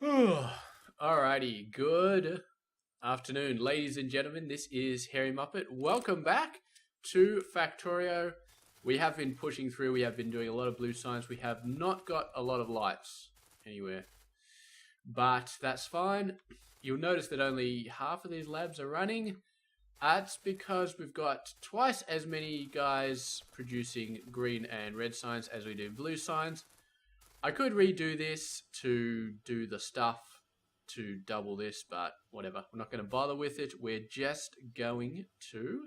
Alrighty, good afternoon, ladies and gentlemen. This is Hairymuppet. Welcome back to Factorio. We have been pushing through. We have been doing a lot of blue science. We have not got a lot of lights anywhere, but that's fine. You'll notice that only half of these labs are running. That's because we've got twice as many guys producing green and red science as we do blue science. I could redo this to do the stuff to double this, but whatever. We're not going to bother with it. We're just going to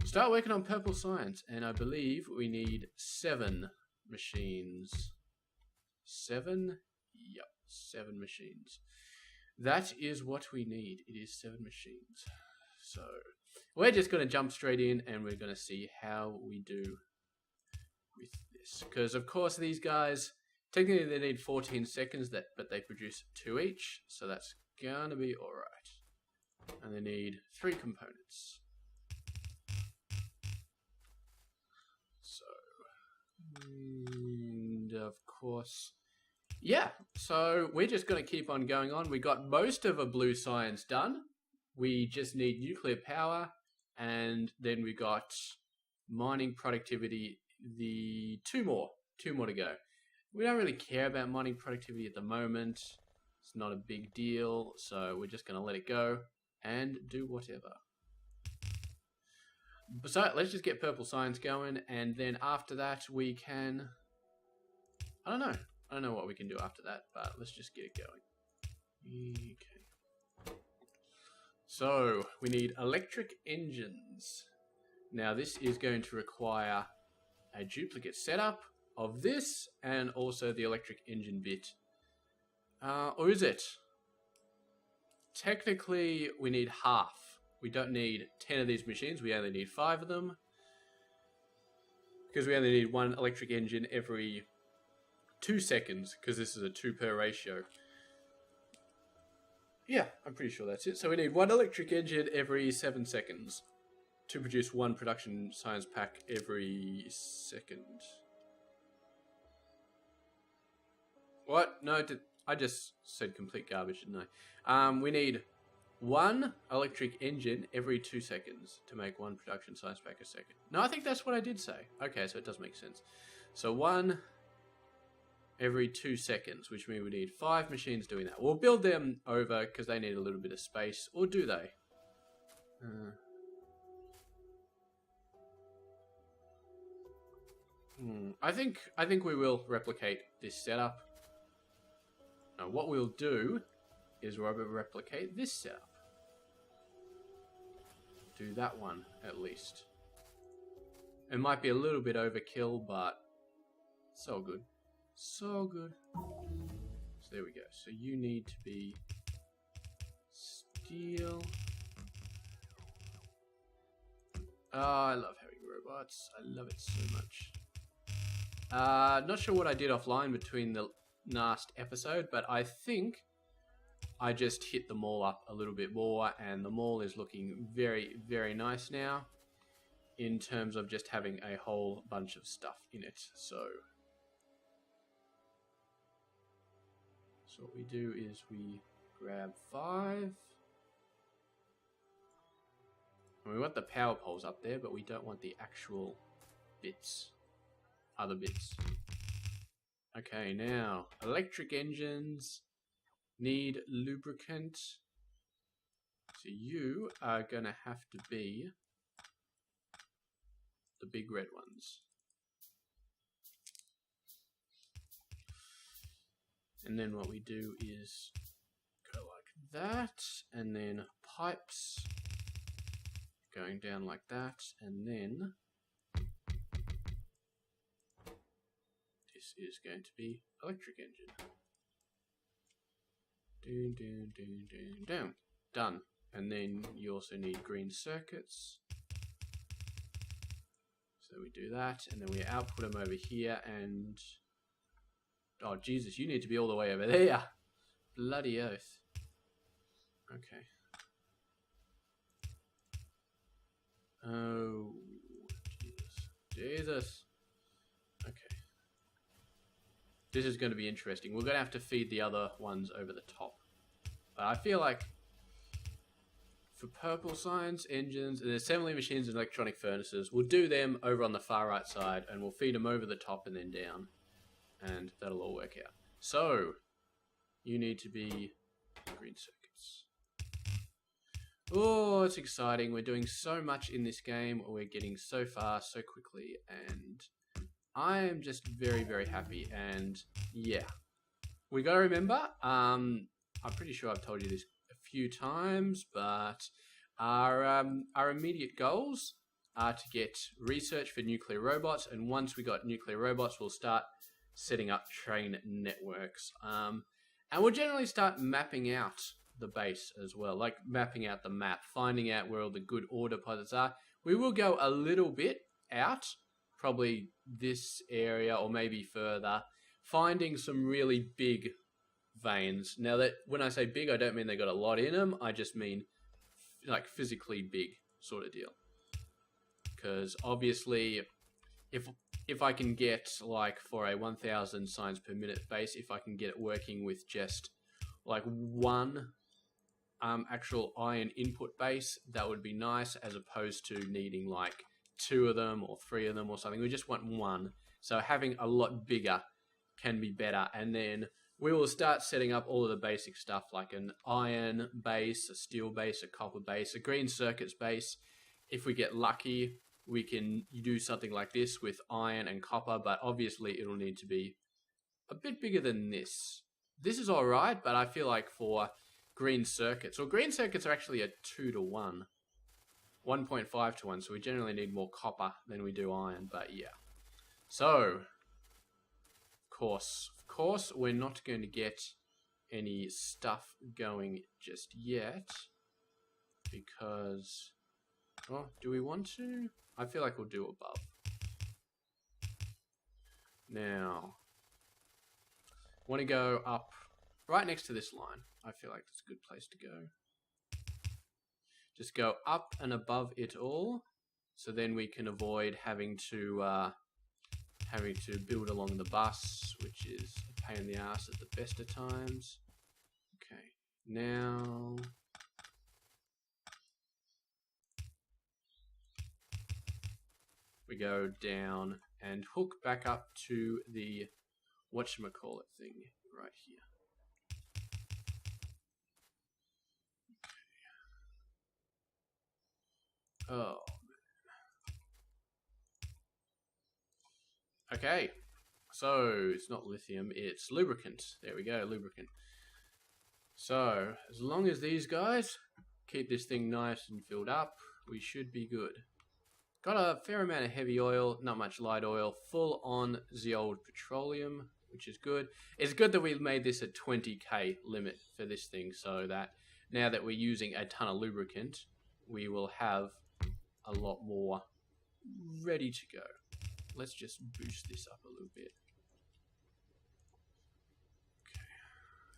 start working on purple science, and I believe we need 7 machines. 7? Yep, 7 machines. That is what we need. It is 7 machines. So we're just going to jump straight in, and we're going to see how we do with this. Because, of course, these guys, technically they need 14 seconds, but they produce 2 each. So that's going to be all right. And they need 3 components. So, and of course, yeah. So we're just going to keep on going on. We got most of a blue science done. We just need nuclear power, and then we got mining productivity. The two more to go. We don't really care about mining productivity at the moment. It's not a big deal, so we're just going to let it go and do whatever. So let's just get purple science going, and then after that we can, I don't know what we can do after that, but let's just get it going. Okay. So we need electric engines. Now this is going to require a duplicate setup of this and also the electric engine bit. Or is it? Technically we need half. We don't need 10 of these machines, we only need 5 of them. Because we only need 1 electric engine every 2 seconds, because this is a 2 per ratio. Yeah, I'm pretty sure that's it. So we need 1 electric engine every 7 seconds to produce 1 production science pack every second. What? No, I just said complete garbage, didn't I? We need 1 electric engine every 2 seconds to make 1 production science pack a second. No, I think that's what I did say. Okay, so it does make sense. So 1 every 2 seconds, which means we need 5 machines doing that. We'll build them over because they need a little bit of space, or do they? I think we will replicate this setup. Now, what we'll do is we'll replicate this setup. Do that one at least. It might be a little bit overkill, but so good. So good. So there we go. So you need to be steel. Oh, I love having robots. I love it so much. Not sure what I did offline between the last episode, but I think I just hit the mall up a little bit more, and the mall is looking very, very nice now in terms of just having a whole bunch of stuff in it. So what we do is we grab 5. And we want the power poles up there, but we don't want the actual bits. Other bits. Okay, now electric engines need lubricant. So you are gonna have to be the big red ones. And then what we do is go like that, and then pipes going down like that, and then this is going to be electric engine. Down. Done. And then you also need green circuits. So we do that, and then we output them over here, and oh Jesus, you need to be all the way over there. Bloody oath. Okay. Oh, Jesus. Okay. This is going to be interesting. We're going to have to feed the other ones over the top. But I feel like for purple science, engines, and assembly machines and electronic furnaces, we'll do them over on the far right side, and we'll feed them over the top and then down. And that'll all work out. So, you need to be green circuits. Oh, it's exciting. We're doing so much in this game. We're getting so far so quickly, and I am just very, very happy. And yeah, we got to remember, I'm pretty sure I've told you this a few times, but our immediate goals are to get research for nuclear robots, and once we got nuclear robots, we'll start setting up train networks. And we'll generally start mapping out the base as well, like mapping out the map, finding out where all the good ore deposits are. We will go a little bit out, probably this area or maybe further, finding some really big veins. Now, that when I say big, I don't mean they got a lot in them. I just mean like physically big sort of deal. Because obviously, if I can get, like, for a 1000 signs per minute base, if I can get it working with just like one actual iron input base, that would be nice, as opposed to needing like 2 of them or 3 of them or something. We just want one. So having a lot bigger can be better. And then we will start setting up all of the basic stuff, like an iron base, a steel base, a copper base, a green circuits base. If we get lucky, we can do something like this with iron and copper, but obviously it'll need to be a bit bigger than this. This is all right, but I feel like for green circuits, or green circuits are actually a 2 to 1, 1.5 to 1, so we generally need more copper than we do iron, but yeah. So, of course, we're not going to get any stuff going just yet, because, well, do we want to? I feel like we'll do above. Now, want to go up right next to this line. I feel like it's a good place to go. Just go up and above it all, so then we can avoid having to build along the bus, which is a pain in the ass at the best of times. Okay, now we go down and hook back up to the whatchamacallit thing right here. Oh, man. Okay, so it's not lithium, it's lubricant. There we go, lubricant. So, as long as these guys keep this thing nice and filled up, we should be good. Got a fair amount of heavy oil, not much light oil, full on the old petroleum, which is good. It's good that we made this a 20k limit for this thing, so that now that we're using a ton of lubricant, we will have a lot more ready to go. Let's just boost this up a little bit. Okay,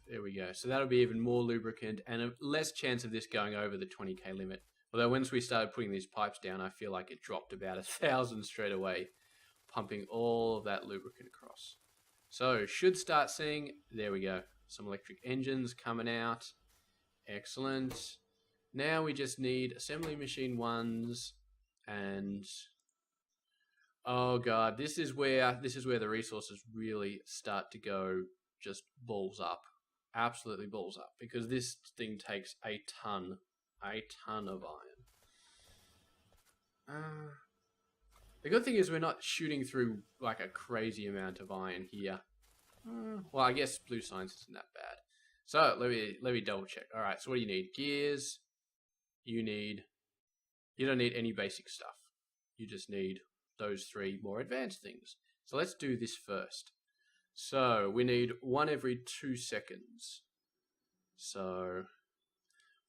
there we go. So that'll be even more lubricant and a less chance of this going over the 20k limit. Although once we started putting these pipes down, I feel like it dropped about 1,000 straight away, pumping all of that lubricant across. So, should start seeing, there we go, some electric engines coming out. Excellent. Now we just need assembly machine 1s, and oh god, this is where the resources really start to go just balls up. Absolutely balls up, because this thing takes a ton of iron. The good thing is we're not shooting through like a crazy amount of iron here. Well, I guess blue science isn't that bad. So let me double check. All right, so what do you need? Gears. You don't need any basic stuff. You just need those 3 more advanced things. So let's do this first. So we need 1 every 2 seconds. So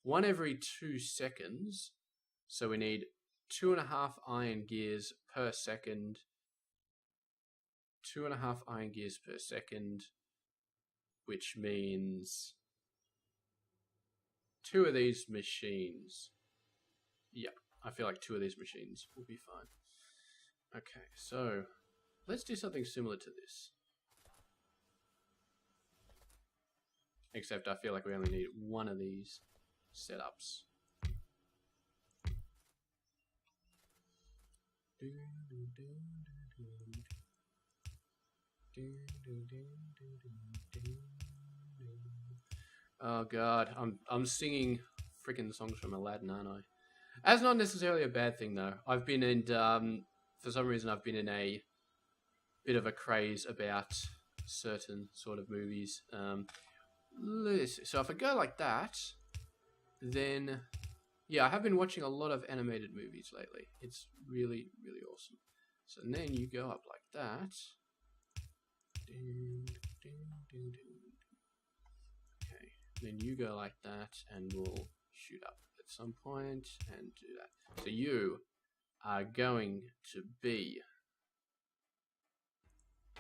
1 every 2 seconds. So we need 2.5 iron gears per second. 2.5 iron gears per second, which means 2 of these machines. Yeah, I feel like 2 of these machines will be fine. Okay, so let's do something similar to this. Except I feel like we only need one of these setups. Oh god, I'm singing freaking songs from Aladdin, aren't I? That's not necessarily a bad thing though. I've been in for some reason I've been in a bit of a craze about certain sort of movies. So if I go like that, then yeah, I have been watching a lot of animated movies lately. It's really, really awesome. So then you go up like that. Okay, then you go like that, and we'll shoot up at some point and do that. So you are going to be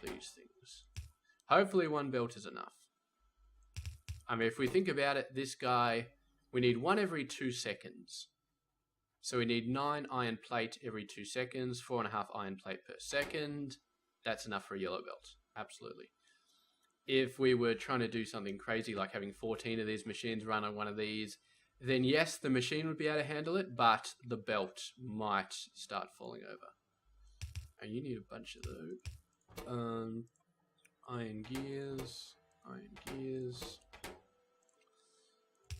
these things. Hopefully one belt is enough. I mean, if we think about it, this guy, we need one every 2 seconds. So we need 9 iron plate every 2 seconds, 4.5 iron plate per second. That's enough for a yellow belt. Absolutely. If we were trying to do something crazy like having 14 of these machines run on one of these, then yes, the machine would be able to handle it, but the belt might start falling over. And you need a bunch of those. Iron gears.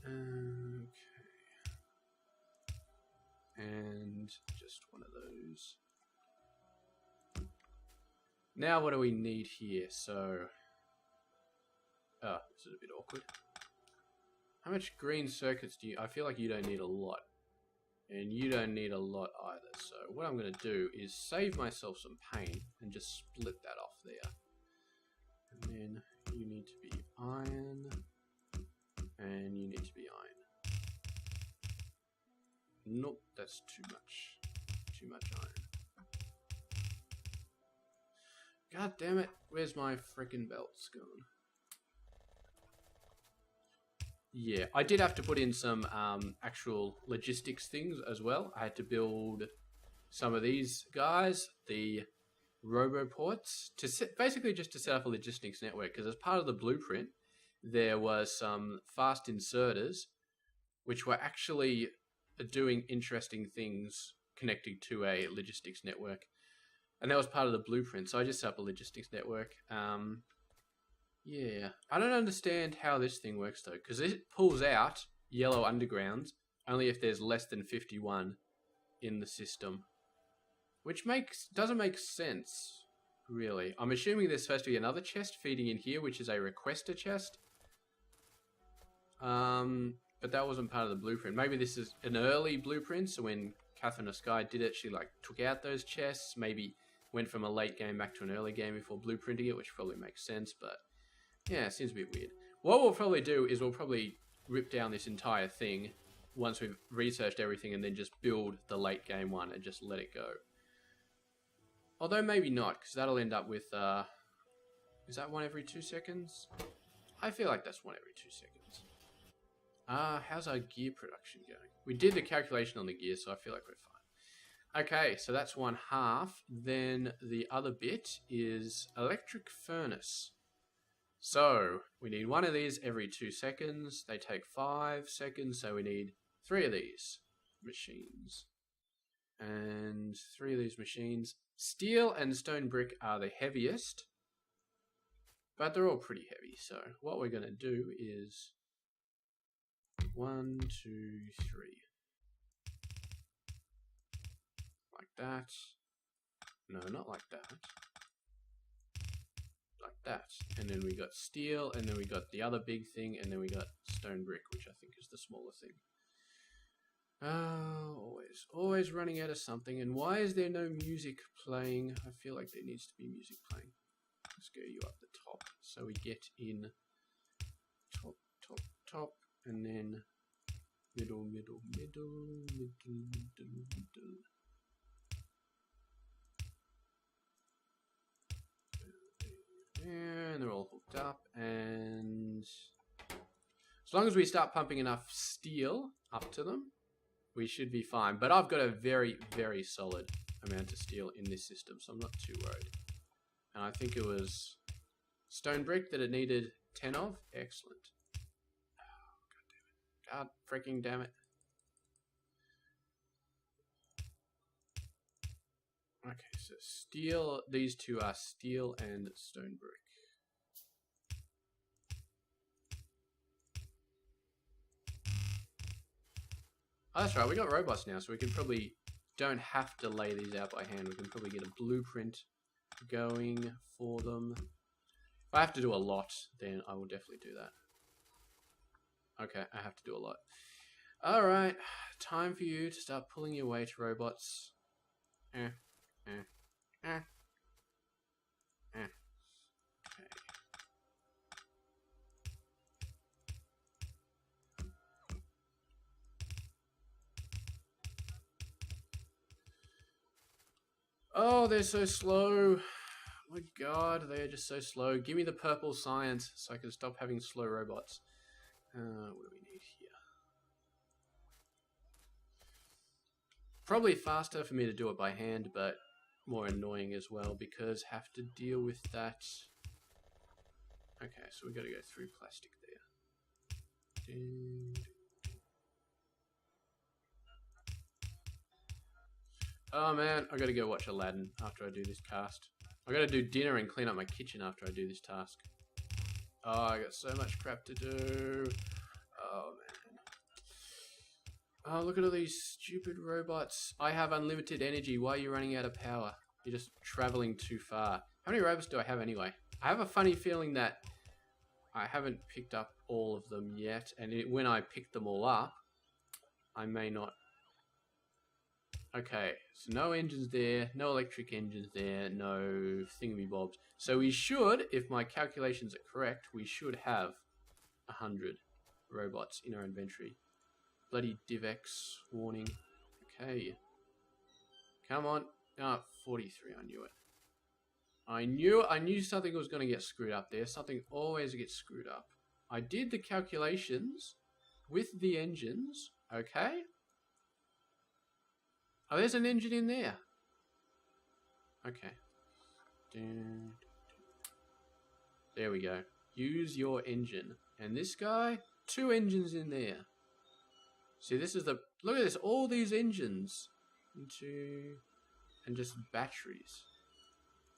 Okay. And just one of those. Now what do we need here? So, this is a bit awkward. How much green circuits do you... I feel like you don't need a lot. And you don't need a lot either. So what I'm going to do is save myself some pain and just split that off there. And then you need to be iron. And you need to be iron. Nope, that's too much. Too much iron. God damn it, where's my freaking belts gone? Yeah, I did have to put in some actual logistics things as well. I had to build some of these guys, the roboports, basically just to set up a logistics network, because as part of the blueprint, there was some fast inserters, which were actually doing interesting things connecting to a logistics network. And that was part of the blueprint, so I just set up a logistics network. Yeah, I don't understand how this thing works though, because it pulls out yellow undergrounds only if there's less than 51 in the system, which doesn't make sense, really. I'm assuming there's supposed to be another chest feeding in here, which is a requester chest. But that wasn't part of the blueprint. Maybe this is an early blueprint, so when Catherine of Sky did it, she like took out those chests, maybe went from a late game back to an early game before blueprinting it, which probably makes sense, but yeah, it seems a bit weird. What we'll probably do is we'll probably rip down this entire thing once we've researched everything and then just build the late game one and just let it go. Although maybe not, because that'll end up with, is that one every 2 seconds? I feel like that's one every 2 seconds. How's our gear production going? We did the calculation on the gear, so I feel like we're fine. Okay, so that's 1/2. Then the other bit is electric furnace. So we need one of these every 2 seconds. They take 5 seconds, so we need 3 of these machines. And 3 of these machines. Steel and stone brick are the heaviest, but they're all pretty heavy. So what we're going to do is 1, 2, 3. Like that. No, not like that. Like that. And then we got steel, and then we got the other big thing, and then we got stone brick, which I think is the smaller thing. Always running out of something. And why is there no music playing? I feel like there needs to be music playing. Let's go you up the top. So we get in top, top, top, and then middle, middle, middle, middle, middle, middle. And they're all hooked up, and as long as we start pumping enough steel up to them, we should be fine. But I've got a very, very solid amount of steel in this system, so I'm not too worried. And I think it was stone brick that it needed 10 of. Excellent. God freaking damn it. Okay, so steel, these two are steel and stone brick. Oh, that's right, we got robots now, so we can probably don't have to lay these out by hand. We can probably get a blueprint going for them. If I have to do a lot, then I will definitely do that. Okay, I have to do a lot. Alright, time for you to start pulling your weight, robots. Okay. Oh, they're so slow. Oh my god, they are just so slow. Give me the purple science so I can stop having slow robots. What do we need here? Probably faster for me to do it by hand, but more annoying as well because have to deal with that. Okay, so we got to go through plastic there. Oh man, I got to go watch Aladdin after I do this cast. I got to do dinner and clean up my kitchen after I do this task. Oh, I got so much crap to do. Oh man. Oh, look at all these stupid robots. I have unlimited energy. Why are you running out of power? You're just traveling too far. How many robots do I have anyway? I have a funny feeling that I haven't picked up all of them yet. And when I pick them all up, I may not. Okay, so no engines there, no electric engines there, no thingamybobs. So we should, if my calculations are correct, we should have 100 robots in our inventory. Bloody DivX warning. Okay. Come on. Ah, 43, I knew it. I knew something was going to get screwed up there. Something always gets screwed up. I did the calculations with the engines, okay? Oh, there's an engine in there. Okay. There we go. Use your engine. And this guy, 2 engines in there. See, this is the... Look at this. All these engines. And just batteries.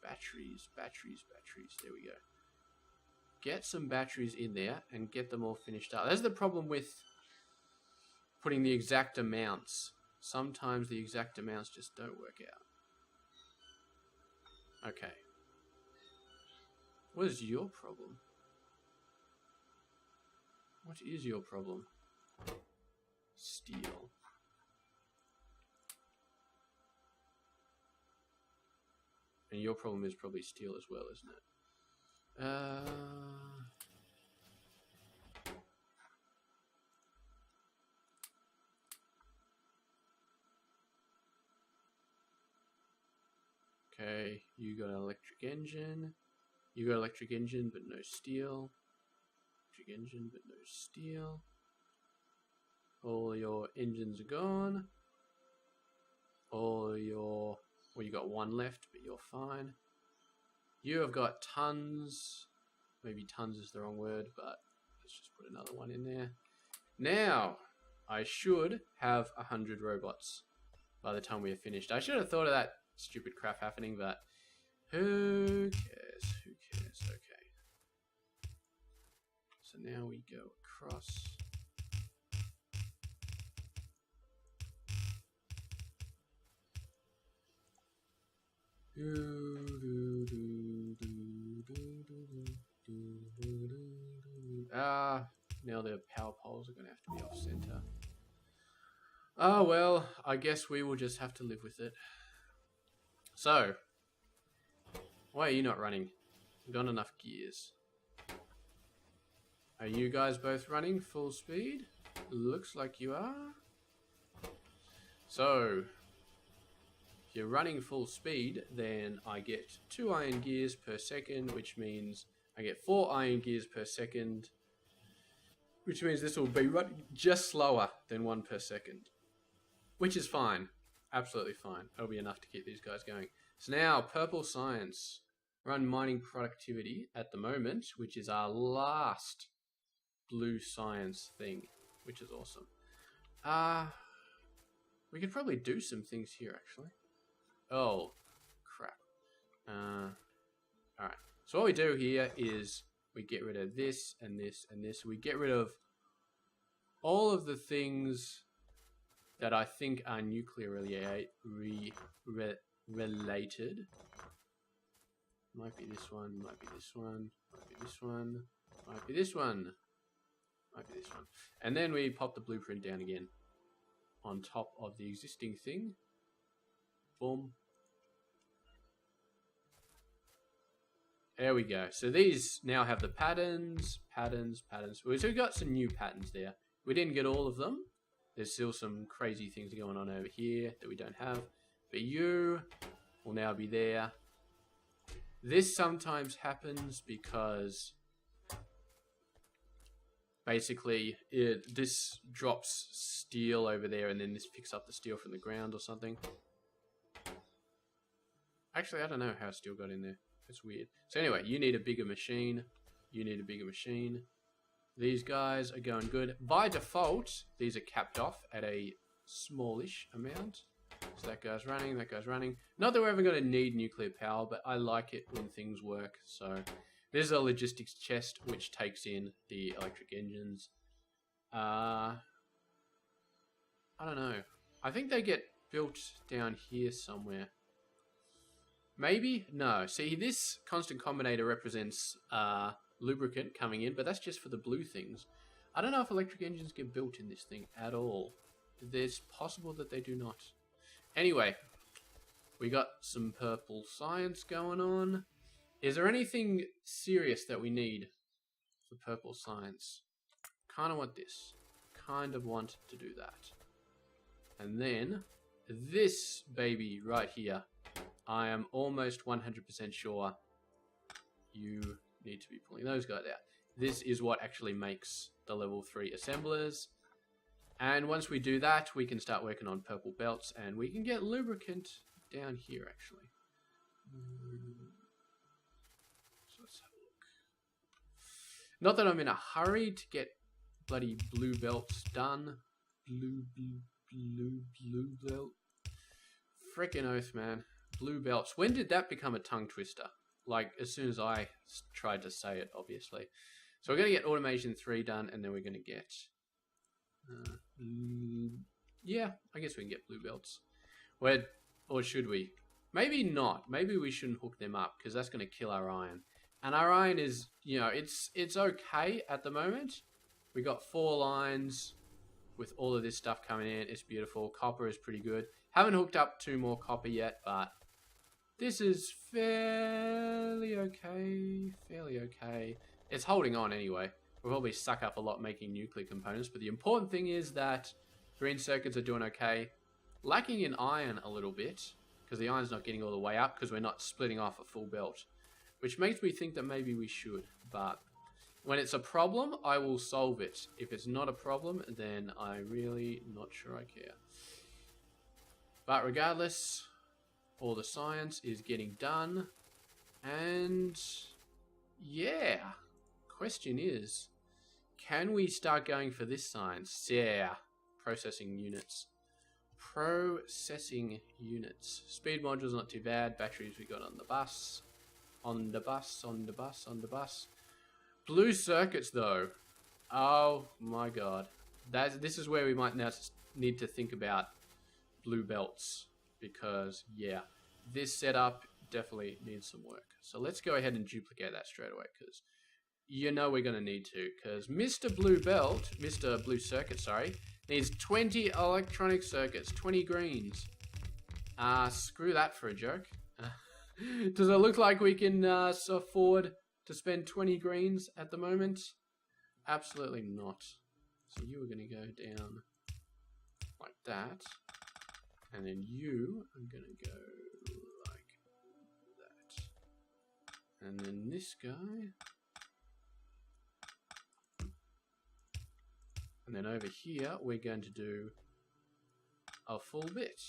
Batteries. There we go. Get some batteries in there and get them all finished up. That's the problem with putting the exact amounts. Sometimes the exact amounts just don't work out. Okay. What is your problem? What is your problem? Steel. And your problem is probably steel as well, isn't it? Okay, you got an electric engine. You got electric engine, but no steel. Electric engine, but no steel. All your engines are gone. All your... Well, you got 1 left, but you're fine. You have got tons. Maybe tons is the wrong word, but let's just put another one in there. Now, I should have 100 robots by the time we are finished. I should have thought of that stupid crap happening, but who cares? Who cares? Okay. So now we go across. Now the power poles are going to have to be off center. Oh well, I guess we will just have to live with it. So, why are you not running? You've got enough gears. Are you guys both running full speed? Looks like you are. So, if you're running full speed, then I get 2 iron gears per second, which means I get 4 iron gears per second, which means this will be running just slower than 1 per second, which is fine. Absolutely fine. That'll be enough to keep these guys going. So now, purple science. Run mining productivity at the moment, which is our last blue science thing. which is awesome. We could probably do some things here, actually. Oh, crap. Alright. So what we do here is we get rid of this and this and this. We get rid of all of the things that I think are nuclear related. Might be this one, might be this one, might be this one, might be this one, might be this one. And then we pop the blueprint down again on top of the existing thing. Boom. There we go. So these now have the patterns. So we've got some new patterns there. We didn't get all of them. There's still some crazy things going on over here that we don't have. But you will now be there. This sometimes happens because basically this drops steel over there and then this picks up the steel from the ground or something. Actually, I don't know how steel got in there. It's weird. So anyway, you need a bigger machine. You need a bigger machine. These guys are going good. By default, these are capped off at a smallish amount. So that guy's running, that guy's running. Not that we're ever going to need nuclear power, but I like it when things work. So there's a logistics chest which takes in the electric engines. I don't know. I think they get built down here somewhere. Maybe? No. See, this constant combinator represents lubricant coming in, but that's just for the blue things. I don't know if electric engines get built in this thing at all. There's possible that they do not. Anyway, we got some purple science going on. Is there anything serious that we need for purple science? Kind of want this. Kind of want to do that. And then this baby right here. I am almost 100% sure you need to be pulling those guys out. This is what actually makes the level 3 assemblers. And once we do that, we can start working on purple belts and we can get lubricant down here actually. So let's have a look. Not that I'm in a hurry to get bloody blue belts done. Blue belt. Frickin' oath, man. Blue belts. When did that become a tongue twister? Like, as soon as I tried to say it, obviously. So we're going to get Automation 3 done, and then we're going to get... yeah, I guess we can get blue belts. Or should we? Maybe not. Maybe we shouldn't hook them up, because that's going to kill our iron. And our iron is, you know, it's okay at the moment. We got 4 lines with all of this stuff coming in. It's beautiful. Copper is pretty good. Haven't hooked up 2 more copper yet, but this is fairly okay. Fairly okay. It's holding on anyway. We'll probably suck up a lot making nuclear components, but the important thing is that green circuits are doing okay. Lacking in iron a little bit, because the iron's not getting all the way up, because we're not splitting off a full belt. Which makes me think that maybe we should, but when it's a problem, I will solve it. If it's not a problem, then I'm really not sure I care. But regardless, all the science is getting done. And yeah, question is, can we start going for this science? Yeah, processing units. Processing units. Speed module's not too bad. Batteries we got on the bus. On the bus. Blue circuits though. Oh my god. This is where we might now need to think about blue belts, because yeah, this setup definitely needs some work. So let's go ahead and duplicate that straight away, because you know we're going to need to, because Mr. Blue Circuit, sorry, needs 20 electronic circuits, 20 greens. Screw that for a joke. Does it look like we can afford to spend 20 greens at the moment? Absolutely not. So you are going to go down like that. And then you are going to go like that. And then this guy. And then over here, we're going to do a full bit.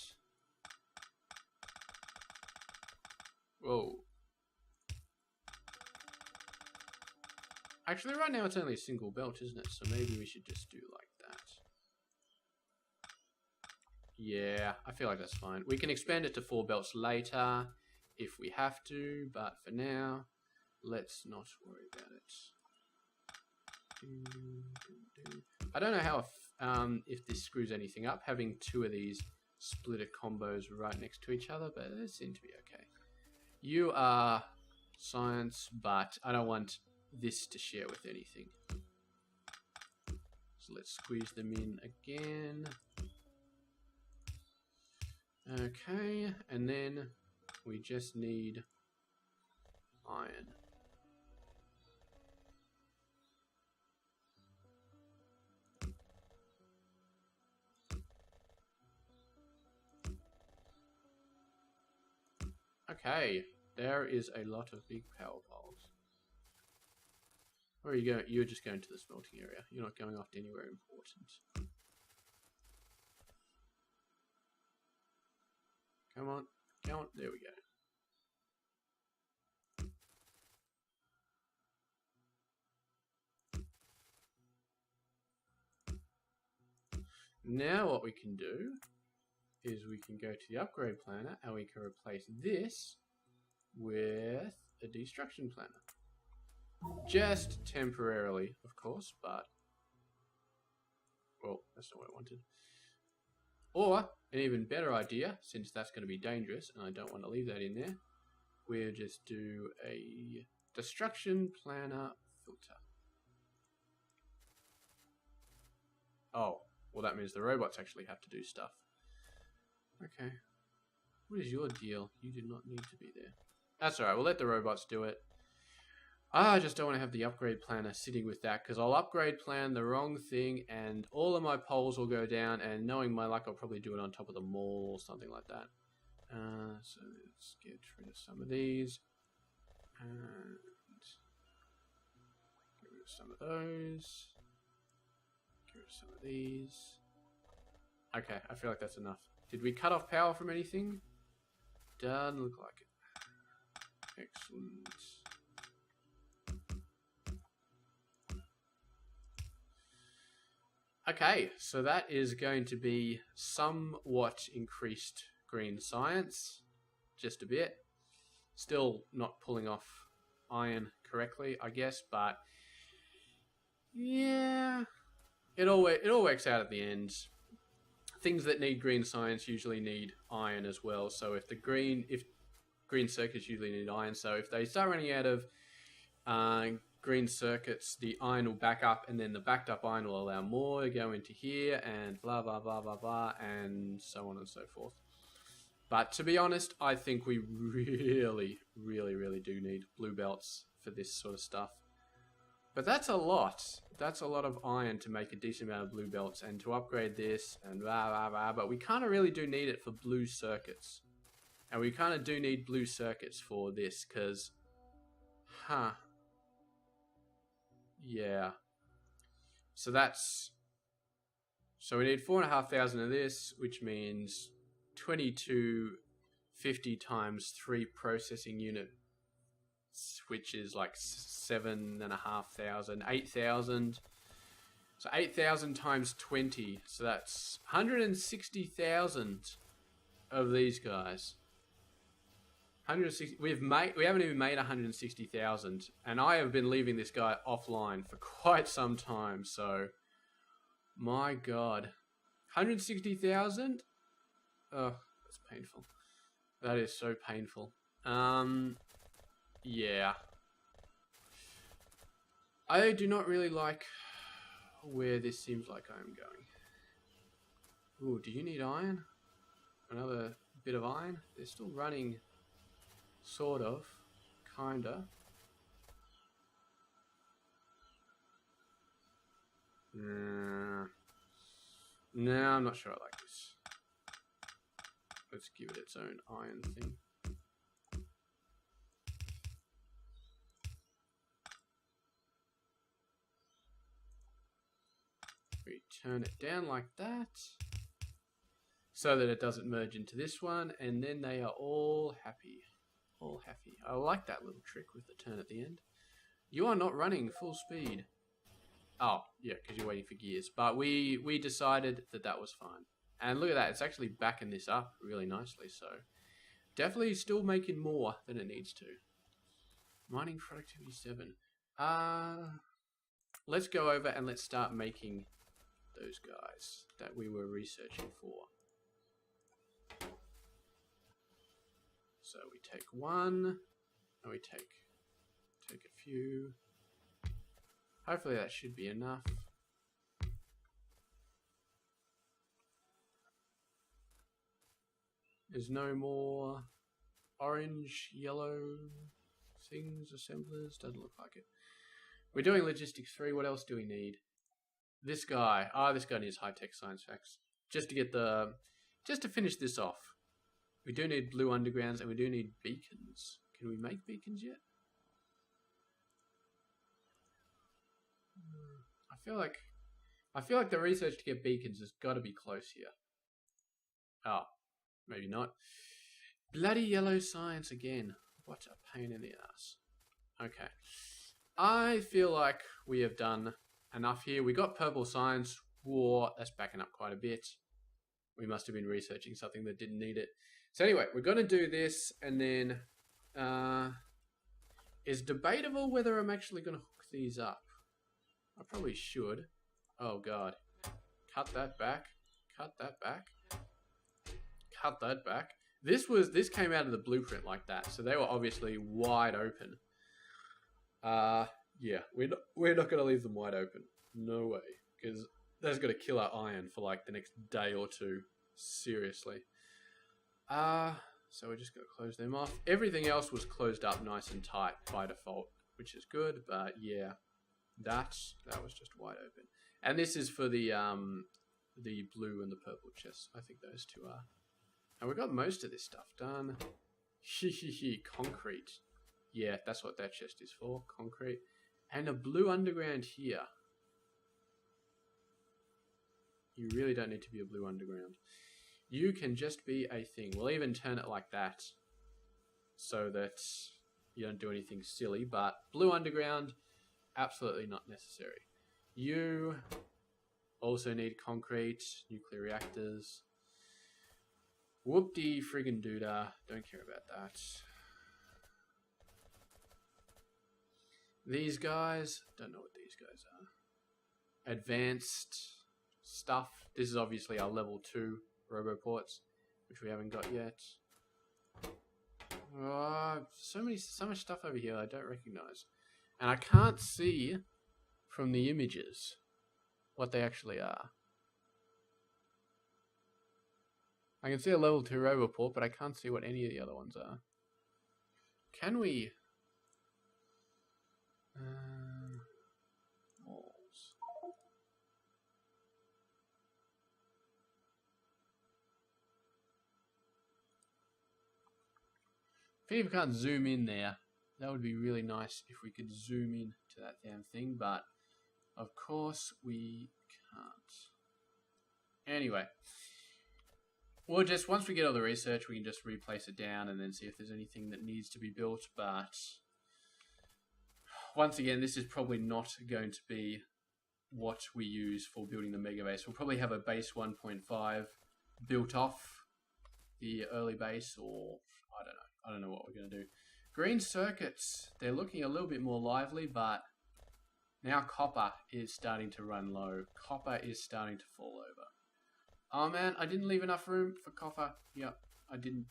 Whoa. Actually, right now it's only a single belt, isn't it? So maybe we should just do like that. Yeah, I feel like that's fine. We can expand it to 4 belts later if we have to, but for now, let's not worry about it. I don't know how if this screws anything up, having 2 of these splitter combos right next to each other, but they seem to be okay. You are science, but I don't want this to share with anything. So let's squeeze them in again. Okay, and then we just need iron. Okay, there is a lot of big power poles. Where are you going? You're just going to the smelting area. You're not going off to anywhere important. Come on, come on. There we go. Now what we can do is we can go to the upgrade planner and we can replace this with a destruction planner. Just temporarily, of course, but well, that's not what I wanted. Or an even better idea, since that's going to be dangerous and I don't want to leave that in there, we'll just do a destruction planner filter. Oh, well that means the robots actually have to do stuff. Okay. What is your deal? You do not need to be there. That's alright, we'll let the robots do it. I just don't want to have the upgrade planner sitting with that, because I'll upgrade plan the wrong thing and all of my poles will go down, and knowing my luck I'll probably do it on top of the mall or something like that. So let's get rid of some of these. And get rid of some of those. Get rid of some of these. Okay, I feel like that's enough. Did we cut off power from anything? Doesn't look like it. Excellent. Okay, so that is going to be somewhat increased green science. Just a bit. Still not pulling off iron correctly, I guess, but yeah, it all works out at the end. Things that need green science usually need iron as well. So if green circuits usually need iron, so if they start running out of green circuits, the iron will back up, and then the backed up iron will allow more to go into here, and blah blah blah blah blah, and so on and so forth. But to be honest, I think we really do need blue belts for this sort of stuff. But that's a lot. That's a lot of iron to make a decent amount of blue belts, and to upgrade this, and blah blah blah. But we kind of really do need it for blue circuits, and we kind of do need blue circuits for this, because, yeah. So we need 4,500 of this, which means 2250 times 3 processing units, which is like 7,500, 8,000. So 8,000 times 20. So that's 160,000 of these guys. 160. We haven't even made 160,000, and I have been leaving this guy offline for quite some time. So, my God, 160,000. Oh, that's painful. That is so painful. Yeah. I do not really like where this seems like I am going. Ooh, do you need iron? Another bit of iron? They're still running. Sort of. Kinda. No, I'm not sure I like this. Let's give it its own iron thing. We turn it down like that, so that it doesn't merge into this one, and then they are all happy. All happy. I like that little trick with the turn at the end. You are not running full speed. Oh, yeah, because you're waiting for gears. But we decided that that was fine. And look at that, it's actually backing this up really nicely. So definitely still making more than it needs to. Mining productivity 7. Let's go over and let's start making those guys that we were researching for. So we take one, and we take a few. Hopefully that should be enough. There's no more orange, yellow things, assemblers. Doesn't look like it. We're doing logistics 3. What else do we need? This guy. This guy needs high-tech science facts. Just to finish this off. We do need blue undergrounds and we do need beacons. Can we make beacons yet? I feel like the research to get beacons has got to be close here. Oh, maybe not. Bloody yellow science again. What a pain in the ass. Okay. I feel like we have done enough here. We got purple science. War. That's backing up quite a bit. We must have been researching something that didn't need it. So anyway, we're going to do this, and then it's debatable whether I'm actually going to hook these up. I probably should. Oh god. Cut that back. Cut that back. Cut that back. This came out of the blueprint like that, so they were obviously wide open. Yeah, we're not going to leave them wide open. No way, because that's going to kill our iron for like the next day or two. Seriously. So we're just going to close them off. Everything else was closed up nice and tight by default, which is good. But yeah, that was just wide open. And this is for the blue and the purple chests. I think those two are. And we got most of this stuff done. Concrete. Yeah, that's what that chest is for. Concrete. And a blue underground here. You really don't need to be a blue underground. You can just be a thing. We'll even turn it like that so that you don't do anything silly. But blue underground, absolutely not necessary. You also need concrete, nuclear reactors. Whoop-dee friggin' doodah. Don't care about that. These guys, don't know what these guys are. Advanced stuff. This is obviously our level 2 roboports, which we haven't got yet. Oh, so much stuff over here I don't recognize. And I can't see from the images what they actually are. I can see a level 2 roboport, but I can't see what any of the other ones are. Can we... walls. If you can't zoom in there, that would be really nice if we could zoom in to that damn thing, but of course we can't. Anyway, we'll just, once we get all the research, we can just replace it down and then see if there's anything that needs to be built, but once again, this is probably not going to be what we use for building the mega base. We'll probably have a base 1.5 built off the early base, or I don't know. I don't know what we're going to do. Green circuits, they're looking a little bit more lively, but now copper is starting to run low. Copper is starting to fall over. Oh man, I didn't leave enough room for copper. Yep, I didn't.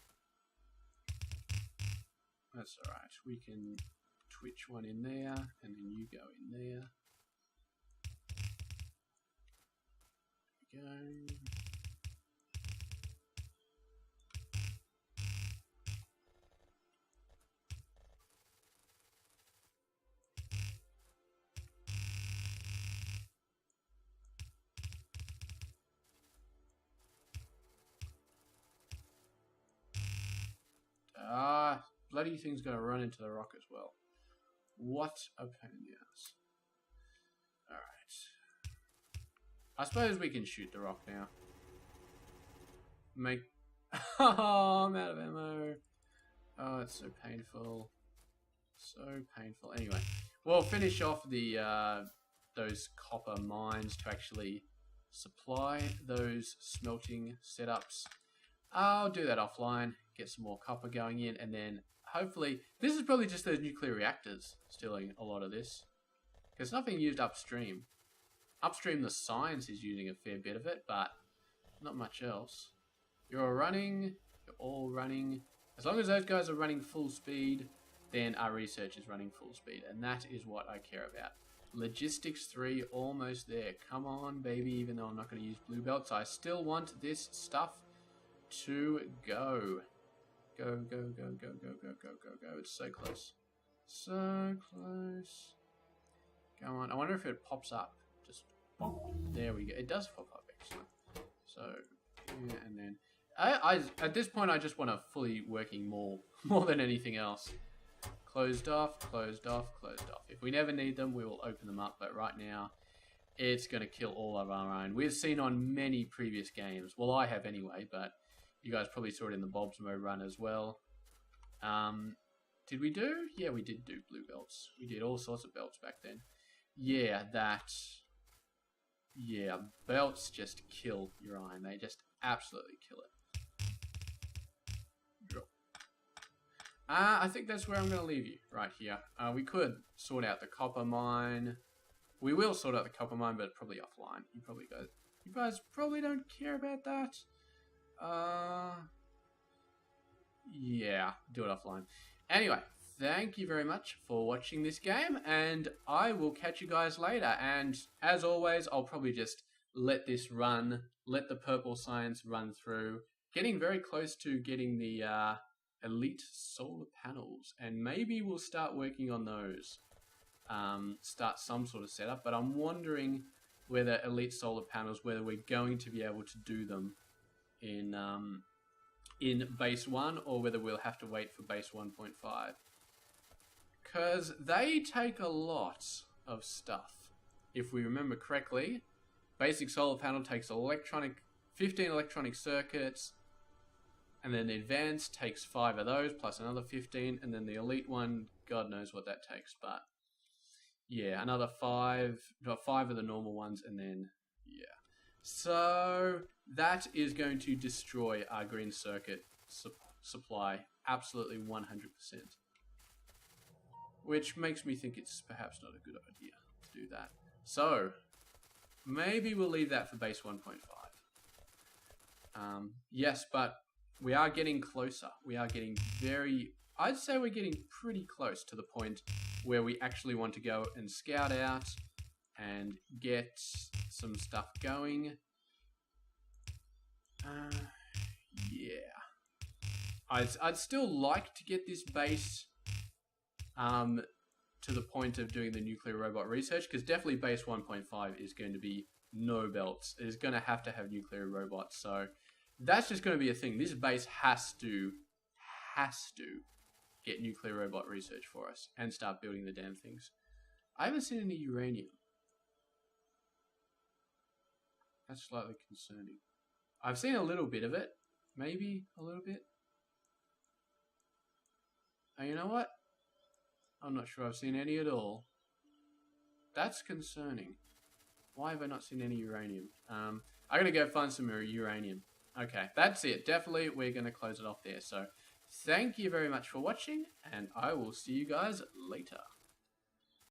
That's alright. We can twitch one in there, and then you go in there. There we go. Bloody thing's going to run into the rock as well. What a pain in the ass. Alright. I suppose we can shoot the rock now. Oh, I'm out of ammo. Oh, it's so painful. So painful. Anyway, we'll finish off the those copper mines to actually supply those smelting setups. I'll do that offline, get some more copper going in, and then hopefully, this is probably just those nuclear reactors stealing a lot of this. Because nothing used upstream. Upstream, the science is using a fair bit of it, but not much else. You're all running. As long as those guys are running full speed, then our research is running full speed, and that is what I care about. Logistics 3, almost there. Come on, baby, even though I'm not going to use blue belts, I still want this stuff to go. Go, go, go, go, go, go, go, go, go. It's so close. So close. Go on. I wonder if it pops up. Just pop. There we go. It does pop up, excellent. So, yeah, and then... I at this point, I just want a fully working mall more than anything else. Closed off, closed off, closed off. If we never need them, we will open them up. But right now, it's going to kill all of our own. We've seen on many previous games. Well, I have anyway, but you guys probably saw it in the Bob's Mo run as well. Did we do? Yeah, we did do blue belts. We did all sorts of belts back then. Yeah, that... Yeah, belts just kill your iron. They just absolutely kill it. I think that's where I'm going to leave you, right here. We could sort out the copper mine. We will sort out the copper mine, but probably offline. You guys probably don't care about that. Yeah, do it offline. Anyway, thank you very much for watching this game, and I will catch you guys later. And as always, I'll probably just let this run, let the purple science run through. Getting very close to getting the elite solar panels, and maybe we'll start working on those. Start some sort of setup, but I'm wondering whether elite solar panels, whether we're going to be able to do them in base 1, or whether we'll have to wait for base 1.5. Because they take a lot of stuff. If we remember correctly, basic solar panel takes 15 electronic circuits, and then the advanced takes 5 of those, plus another 15, and then the elite one, God knows what that takes, but yeah, another 5 of the normal ones, and then, yeah. So, that is going to destroy our green circuit supply, absolutely 100%. Which makes me think it's perhaps not a good idea to do that. So, maybe we'll leave that for base 1.5. Yes, but we are getting closer. We are getting I'd say we're getting pretty close to the point where we actually want to go and scout out and get some stuff going. Yeah. I'd still like to get this base to the point of doing the nuclear robot research, because definitely base 1.5 is going to be no belts. It's going to have nuclear robots, so that's just going to be a thing. This base has to get nuclear robot research for us and start building the damn things. I haven't seen any uranium. That's slightly concerning. I've seen a little bit of it. Maybe a little bit. And you know what? I'm not sure I've seen any at all. That's concerning. Why have I not seen any uranium? I'm going to go find some uranium. Okay, that's it. Definitely, we're going to close it off there. So, thank you very much for watching, and I will see you guys later.